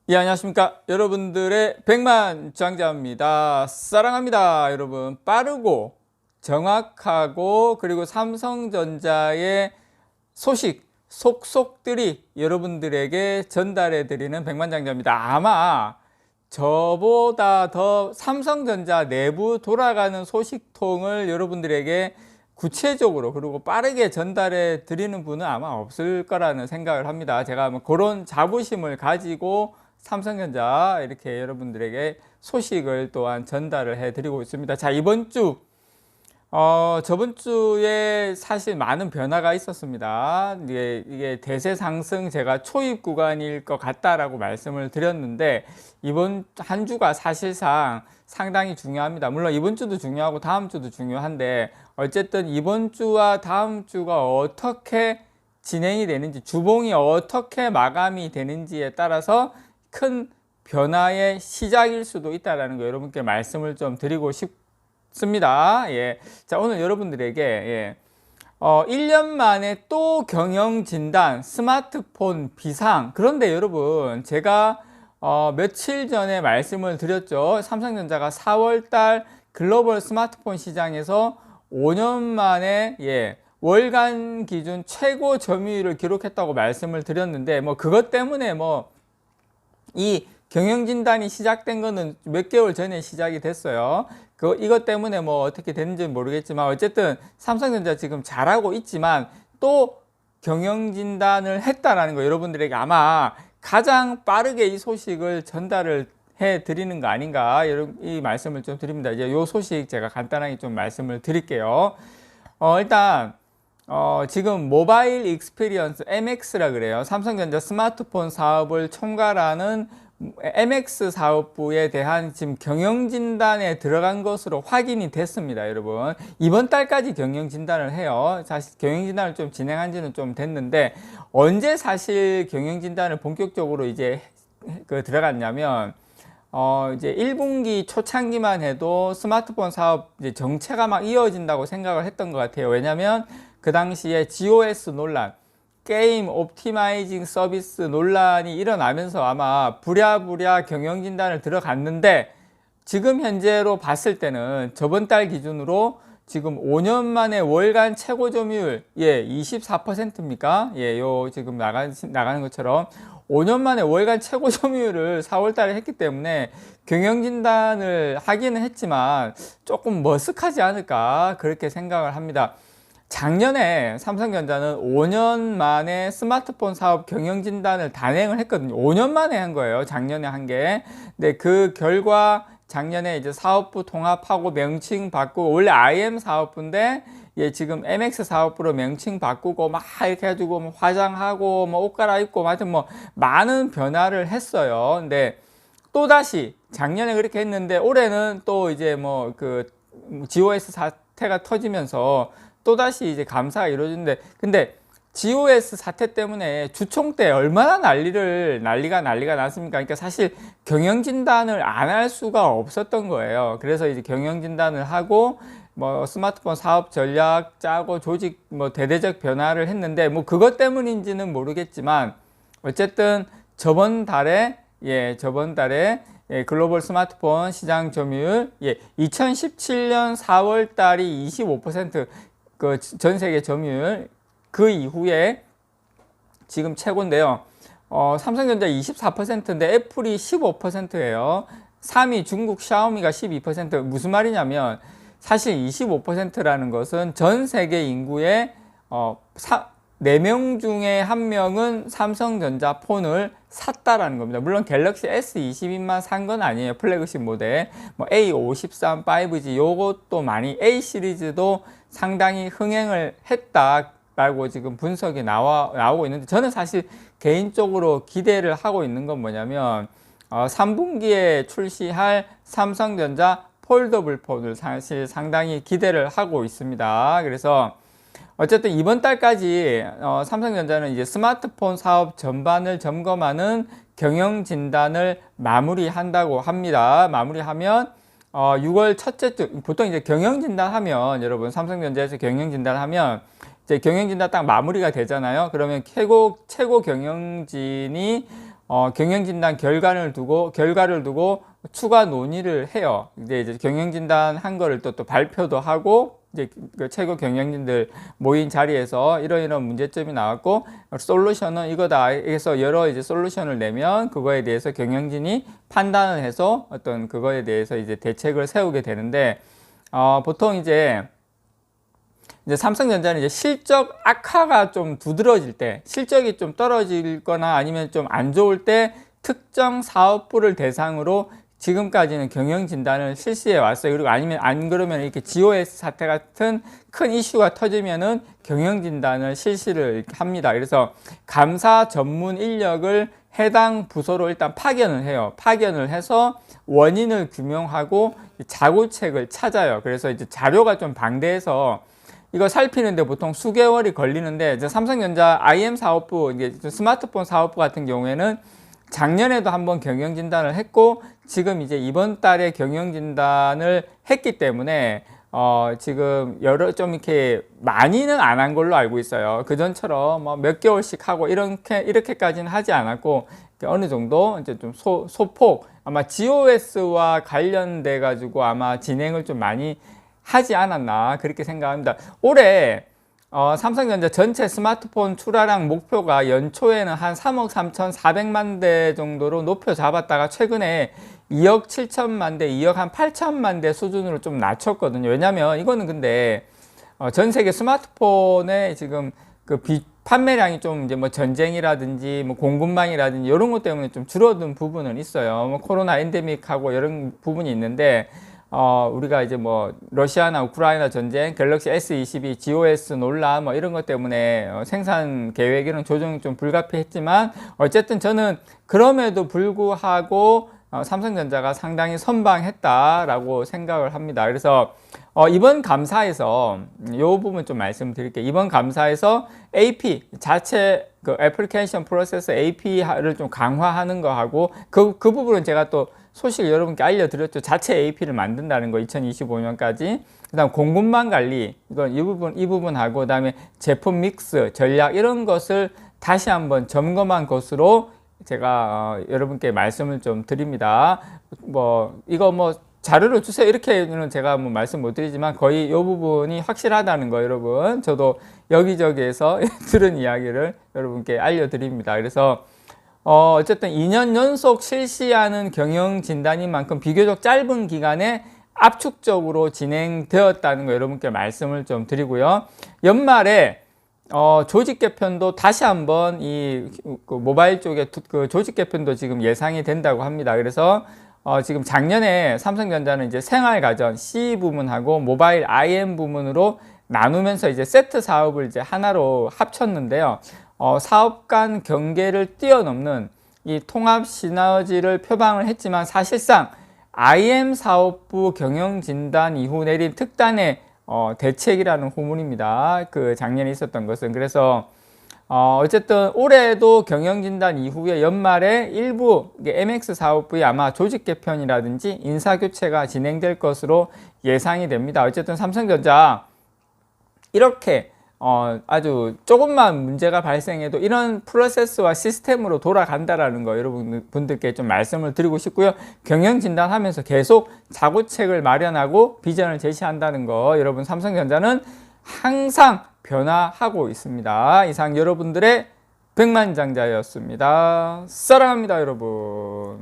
예, 안녕하십니까. 여러분들의 백만장자입니다. 사랑합니다. 여러분, 빠르고 정확하고 그리고 삼성전자의 소식 속속들이 여러분들에게 전달해 드리는 백만장자입니다. 아마 저보다 더 삼성전자 내부 돌아가는 소식통을 여러분들에게 구체적으로 그리고 빠르게 전달해 드리는 분은 아마 없을 거라는 생각을 합니다. 제가 뭐 그런 자부심을 가지고 삼성전자 이렇게 여러분들에게 소식을 또한 전달을 해 드리고 있습니다. 자, 이번 주 저번 주에 사실 많은 변화가 있었습니다. 이게 대세 상승 제가 초입 구간일 것 같다라고 말씀을 드렸는데, 이번 한 주가 사실상 상당히 중요합니다. 물론 이번 주도 중요하고 다음 주도 중요한데, 어쨌든 이번 주와 다음 주가 어떻게 진행이 되는지, 주봉이 어떻게 마감이 되는지에 따라서 큰 변화의 시작일 수도 있다는 거 여러분께 말씀을 좀 드리고 싶습니다. 예. 자, 오늘 여러분들에게 1년 만에 또 경영진단 스마트폰 비상. 그런데 여러분, 제가 며칠 전에 말씀을 드렸죠. 삼성전자가 4월달 글로벌 스마트폰 시장에서 5년 만에 월간 기준 최고 점유율을 기록했다고 말씀을 드렸는데, 뭐 그것 때문에 이 경영진단이 시작된 거는 몇 개월 전에 시작이 됐어요. 이것 때문에 어떻게 됐는지는 모르겠지만, 어쨌든 삼성전자 지금 잘하고 있지만 또 경영진단을 했다라는 거, 여러분들에게 아마 가장 빠르게 이 소식을 전달을 해 드리는 거 아닌가, 이 말씀을 좀 드립니다. 이제 요 소식 제가 간단하게 좀 말씀을 드릴게요. 일단 지금 모바일 익스피리언스 MX라 그래요. 삼성전자 스마트폰 사업을 총괄하는 MX 사업부에 대한 지금 경영진단에 들어간 것으로 확인이 됐습니다, 여러분. 이번 달까지 경영진단을 해요. 사실 경영진단을 좀 진행한 지는 좀 됐는데, 언제 사실 경영진단을 본격적으로 이제 들어갔냐면, 이제 1분기 초창기만 해도 스마트폰 사업 이제 정체가 막 이어진다고 생각을 했던 것 같아요. 왜냐면 그 당시에 GOS 논란, 게임 옵티마이징 서비스 논란이 일어나면서 아마 부랴부랴 경영진단을 들어갔는데, 지금 현재로 봤을 때는 저번 달 기준으로 지금 5년 만에 월간 최고 점유율 24%입니까? 요 지금 나가는 것처럼 5년 만에 월간 최고 점유율을 4월 달에 했기 때문에 경영진단을 하기는 했지만 조금 머쓱하지 않을까, 그렇게 생각을 합니다. 작년에 삼성전자는 5년 만에 스마트폰 사업 경영진단을 단행을 했거든요. 5년 만에 한 거예요. 작년에 한 게. 근데 그 결과 작년에 이제 사업부 통합하고 명칭 바꾸고, 원래 IM 사업부인데 지금 MX 사업부로 명칭 바꾸고 막 이렇게 해가지고 화장하고 옷 갈아입고 하여튼 많은 변화를 했어요. 근데 또다시 작년에 그렇게 했는데, 올해는 또 이제 그 GOS 사태가 터지면서 또다시 이제 감사가 이루어지는데, 근데 GOS 사태 때문에 주총 때 얼마나 난리가 났습니까? 그러니까 사실 경영진단을 안 할 수가 없었던 거예요. 그래서 이제 경영진단을 하고 스마트폰 사업 전략 짜고 조직 대대적 변화를 했는데, 그것 때문인지는 모르겠지만 어쨌든 저번 달에 글로벌 스마트폰 시장 점유율 2017년 4월 달이 25%, 그 전 세계 점유율, 그 이후에 지금 최고인데요. 삼성전자 24%인데 애플이 15%예요. 3위 중국 샤오미가 12%. 무슨 말이냐면 사실 25%라는 것은 전 세계 인구의 4명 중에 1명은 삼성전자 폰을 샀다라는 겁니다. 물론 갤럭시 S22만 산 건 아니에요. 플래그십 모델 A53 5G 요것도 많이, A 시리즈도 상당히 흥행을 했다라고 지금 분석이 나오고 있는데, 저는 사실 개인적으로 기대를 하고 있는 건 뭐냐면 3분기에 출시할 삼성전자 폴더블 폰을 사실 상당히 기대를 하고 있습니다. 그래서 어쨌든 이번 달까지 삼성전자는 이제 스마트폰 사업 전반을 점검하는 경영진단을 마무리한다고 합니다. 마무리하면 6월 첫째 주, 보통 이제 경영진단 하면, 여러분 삼성전자에서 경영진단 하면 이제 경영진단 딱 마무리가 되잖아요. 그러면 최고 경영진이 경영진단 결과를 두고 추가 논의를 해요. 이제 경영진단 한 거를 또 발표도 하고, 이제 그 최고 경영진들 모인 자리에서 이런 문제점이 나왔고, 솔루션은 이거다 해서 여러 이제 솔루션을 내면 그거에 대해서 경영진이 판단을 해서 어떤 그거에 대해서 이제 대책을 세우게 되는데, 보통 이제 삼성전자는 이제 실적 악화가 좀 두드러질 때, 실적이 좀 떨어질거나 아니면 좀 안 좋을 때 특정 사업부를 대상으로 지금까지는 경영 진단을 실시해 왔어요. 그리고 아니면 안 그러면 이렇게 GOS 사태 같은 큰 이슈가 터지면은 경영 진단을 실시를 합니다. 그래서 감사 전문 인력을 해당 부서로 일단 파견을 해요. 파견을 해서 원인을 규명하고 자구책을 찾아요. 그래서 이제 자료가 좀 방대해서 이거 살피는데 보통 수개월이 걸리는데, 이제 삼성전자 IM 사업부, 이게 스마트폰 사업부 같은 경우에는 작년에도 한번 경영진단을 했고, 지금 이제 이번 달에 경영진단을 했기 때문에, 지금 좀 이렇게 많이는 안 한 걸로 알고 있어요. 그전처럼 뭐 몇 개월씩 하고 이렇게까지는 하지 않았고, 어느 정도 이제 좀 소폭, 아마 GOS와 관련돼 가지고 아마 진행을 좀 많이 하지 않았나 그렇게 생각합니다. 올해 삼성전자 전체 스마트폰 출하량 목표가 연초에는 한 3억 3,400만 대 정도로 높여 잡았다가 최근에 2억 7천만 대, 2억 한 8천만 대 수준으로 좀 낮췄거든요. 왜냐면 이거는 근데 전 세계 스마트폰의 지금 그 판매량이 좀 이제 뭐 전쟁이라든지 뭐 공급망이라든지 이런 것 때문에 좀 줄어든 부분은 있어요. 뭐 코로나 엔데믹하고 이런 부분이 있는데, 우리가 이제 뭐 러시아나 우크라이나 전쟁, 갤럭시 S22, GOS 논란 뭐 이런 것 때문에 생산 계획에는 조정이 좀 불가피했지만, 어쨌든 저는 그럼에도 불구하고 삼성전자가 상당히 선방했다라고 생각을 합니다. 그래서 이번 감사에서 이 부분 좀 말씀드릴게요. 이번 감사에서 AP 자체 그 애플리케이션 프로세서 AP를 좀 강화하는 거하고, 그 부분은 제가 또 소식 여러분께 알려드렸죠. 자체 AP를 만든다는 거 2025년까지. 그다음 공급망 관리, 이건 이 부분하고, 그다음에 제품 믹스 전략 이런 것을 다시 한번 점검한 것으로 제가 여러분께 말씀을 좀 드립니다. 뭐 이거 뭐 자료를 주세요 이렇게는 제가 뭐 말씀 못 드리지만 거의 이 부분이 확실하다는 거, 여러분 저도 여기저기에서 들은 이야기를 여러분께 알려드립니다. 그래서 어쨌든 2년 연속 실시하는 경영 진단인 만큼 비교적 짧은 기간에 압축적으로 진행되었다는 거 여러분께 말씀을 좀 드리고요. 연말에 조직 개편도 다시 한번 그 모바일 쪽에 그 조직 개편도 지금 예상이 된다고 합니다. 그래서 지금 작년에 삼성전자는 이제 생활가전 C 부문하고 모바일 IM 부문으로 나누면서 이제 세트 사업을 이제 하나로 합쳤는데요. 사업 간 경계를 뛰어넘는 이 통합 시너지를 표방을 했지만, 사실상 IM 사업부 경영 진단 이후 내린 특단의 대책이라는 후문입니다. 그 작년에 있었던 것은. 그래서 어쨌든 올해도 경영진단 이후에 연말에 일부 MX 사업부의 아마 조직 개편이라든지 인사 교체가 진행될 것으로 예상이 됩니다. 어쨌든 삼성전자 이렇게 아주 조금만 문제가 발생해도 이런 프로세스와 시스템으로 돌아간다라는 거 여러분들께 좀 말씀을 드리고 싶고요. 경영 진단하면서 계속 자구책을 마련하고 비전을 제시한다는 거, 여러분 삼성전자는 항상 변화하고 있습니다. 이상 여러분들의 백만장자였습니다. 사랑합니다, 여러분.